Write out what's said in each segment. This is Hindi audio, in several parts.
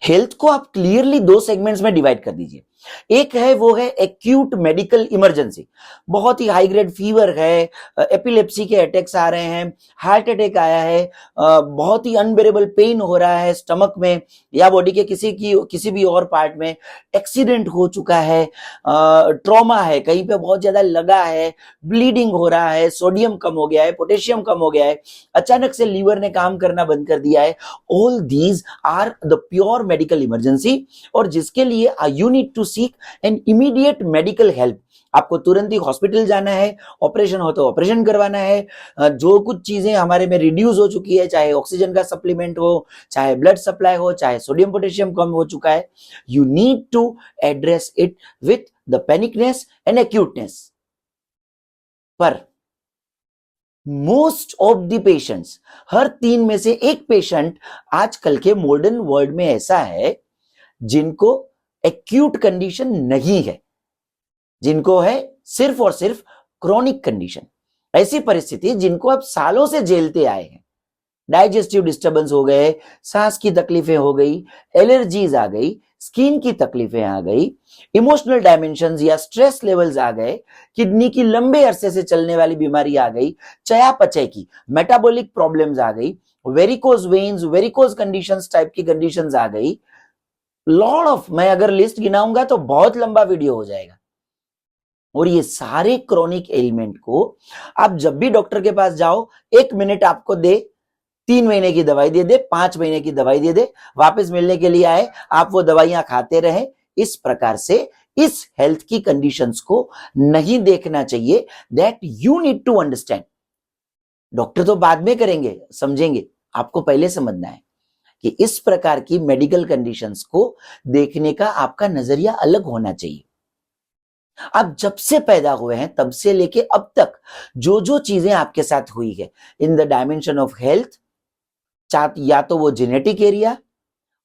हेल्थ को आप क्लियरली दो सेगमेंट्स में डिवाइड कर दीजिए। एक है वो है एक्यूट मेडिकल इमरजेंसी, बहुत ही हाई ग्रेड फीवर है, एपिलेप्सी के अटैक्स आ रहे हैं, हार्ट अटैक आया है, बहुत ही अनबेरेबल पेन हो रहा है स्टमक में या बॉडी के किसी भी और पार्ट में, एक्सीडेंट हो चुका है, ट्रॉमा है, कहीं पे बहुत ज्यादा लगा है, ब्लीडिंग हो रहा है, सोडियम कम हो गया है, पोटेशियम कम हो गया है, अचानक से लीवर ने काम करना बंद कर दिया है। All these are the pure medical emergency, और जिसके लिए you need to seek an immediate medical help. आपको तुरंत ही हॉस्पिटल जाना है, ऑपरेशन हो तो ऑपरेशन करवाना है, जो कुछ चीजें हमारे में रिड्यूस हो चुकी है, चाहे ऑक्सीजन का सप्लीमेंट हो, चाहे ब्लड सप्लाई हो, चाहे सोडियम पोटेशियम कम हो चुका है, you need to address it with the panicness and acuteness. पर मोस्ट ऑफ द पेशेंट्स, हर 3 में से एक पेशेंट आजकल के मॉडर्न वर्ल्ड में ऐसा है जिनको एक्यूट कंडीशन नहीं है, जिनको है सिर्फ और सिर्फ क्रोनिक कंडीशन। ऐसी परिस्थिति जिनको आप सालों से झेलते आए हैं, डाइजेस्टिव डिस्टर्बेंस हो गए, सांस की तकलीफें हो गई, एलर्जीज आ गई, स्किन की तकलीफें आ गई, इमोशनल डायमेंशंस या स्ट्रेस लेवल्स आ गए, किडनी की लंबे अरसे से चलने वाली बीमारी आ गई, चयापचय की मेटाबॉलिक प्रॉब्लम्स आ गई, varicose veins, varicose conditions type की कंडीशंस आ गई, लॉट ऑफ, मैं अगर लिस्ट गिनाऊंगा तो बहुत लंबा वीडियो हो जाएगा। और ये सारे क्रोनिक एलिमेंट को आप जब भी डॉक्टर के पास जाओ, 1 मिनट आपको दे, 3 महीने की दवाई दे दे, 5 महीने की दवाई दे दे, वापस मिलने के लिए आए, आप वो दवाइयां खाते रहे। इस प्रकार से इस हेल्थ की कंडीशंस को नहीं देखना चाहिए। That you need to understand. Doctor तो बाद में करेंगे, समझेंगे, आपको पहले समझना है कि इस प्रकार की मेडिकल कंडीशंस को देखने का आपका नजरिया अलग होना चाहिए। आप जब से पैदा हुए हैं तब से लेके अब तक जो जो चीजें आपके साथ हुई है in the dimension of health, या तो वो जेनेटिक एरिया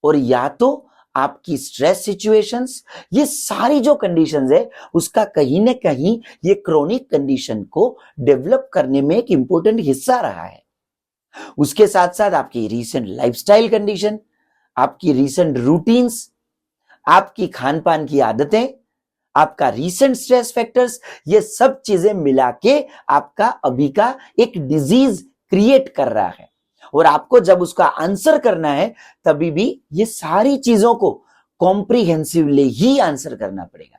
और या तो आपकी स्ट्रेस सिचुएशंस, ये सारी जो कंडीशंस है उसका कहीं ना कहीं ये क्रोनिक कंडीशन को डेवलप करने में एक इंपॉर्टेंट हिस्सा रहा है। उसके साथ साथ आपकी रीसेंट लाइफस्टाइल कंडीशन, आपकी रीसेंट रूटीन्स, आपकी खान पान की आदतें, आपका रीसेंट स्ट्रेस फैक्टर्स, ये सब चीजें मिला के आपका अभी का एक डिजीज क्रिएट कर रहा है। और आपको जब उसका आंसर करना है तभी भी ये सारी चीजों को कॉम्प्रिहेंसिवली ही आंसर करना पड़ेगा।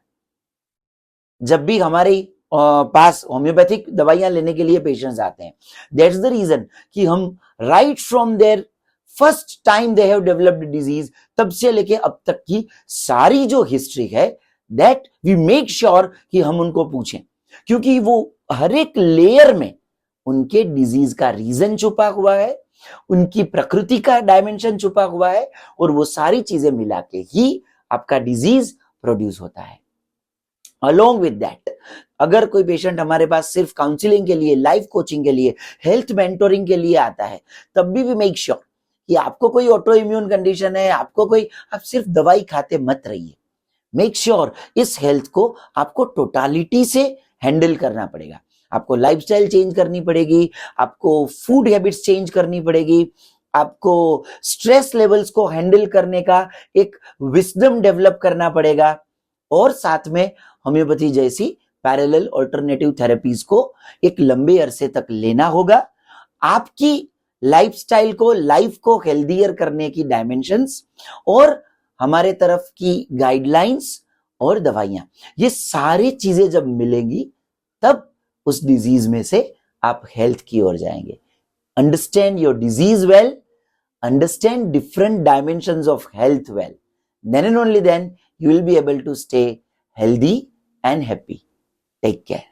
जब भी हमारे पास होम्योपैथिक दवाइयां लेने के लिए पेशेंट्स आते हैं, दैट्स द रीजन कि हम right from there first time they have developed disease, तब से लेके अब तक की सारी जो हिस्ट्री है, दैट वी मेक श्योर कि हम उनको पूछें, क्योंकि वो हर एक लेयर में उनके डिजीज का रीजन छुपा हुआ है, उनकी प्रकृति का डायमेंशन छुपा हुआ है, और वो सारी चीजें मिला के ही आपका डिजीज प्रोड्यूस होता है। अलोंग विद दैट, अगर कोई पेशेंट हमारे पास सिर्फ काउंसलिंग के लिए, लाइफ कोचिंग के लिए, हेल्थ मेंटोरिंग के लिए आता है, तब भी वी मेक श्योर कि आपको कोई ऑटो इम्यून कंडीशन है, आपको कोई, आप सिर्फ दवाई खाते मत रहिए। मेक श्योर इस हेल्थ को आपको टोटालिटी से हैंडल करना पड़ेगा। आपको लाइफस्टाइल चेंज करनी पड़ेगी, आपको फूड हैबिट्स चेंज करनी पड़ेगी, आपको स्ट्रेस लेवल्स को हैंडल करने का एक विजडम डेवलप करना पड़ेगा, और साथ में होम्योपैथी जैसी पैरेलल अल्टरनेटिव थेरेपीज को एक लंबे अरसे तक लेना होगा। आपकी लाइफस्टाइल को, लाइफ को हेल्दियर करने की डायमेंशंस और हमारे तरफ की गाइडलाइंस और दवाइयां, ये सारी चीजें जब मिलेंगी तब उस डिजीज में से आप हेल्थ की ओर जाएंगे। Understand your disease well, understand different dimensions of health well. Then and only then you will be able to stay healthy and happy. Take care.